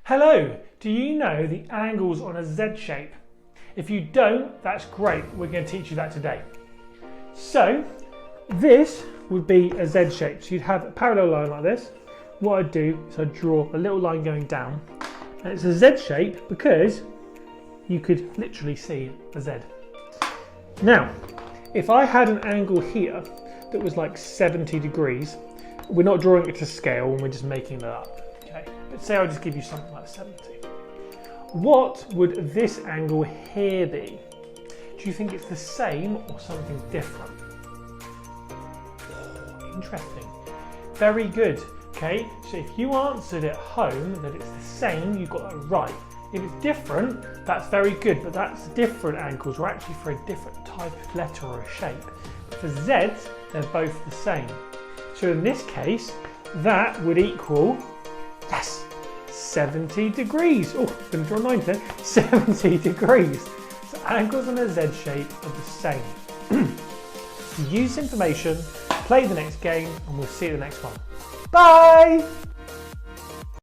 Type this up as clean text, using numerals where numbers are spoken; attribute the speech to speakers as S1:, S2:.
S1: Hello, do you know the angles on a Z shape? If you don't, that's great. We're going to teach you that today. So this would be a Z shape. So you'd have a parallel line like this. What I'd do is I'd draw a little line going down. And it's a Z shape because you could literally see a Z. Now, if I had an angle here that was like 70 degrees, we're not drawing it to scale and we're just making that up. Okay, but say I'll just give you something like 70. What would this angle here be? Do you think it's the same or something different? Interesting. Very good. Okay, so if you answered at home that it's the same, you got that right. If it's different, that's very good, but that's different angles, or actually for a different type of letter or a shape. For Z's, they're both the same. So in this case, that would equal, yes, 70 degrees. Oh, I'm going to draw a line there. 70 degrees. So angles on a Z shape are the same. Use information, play the next game, and we'll see you in the next one. Bye!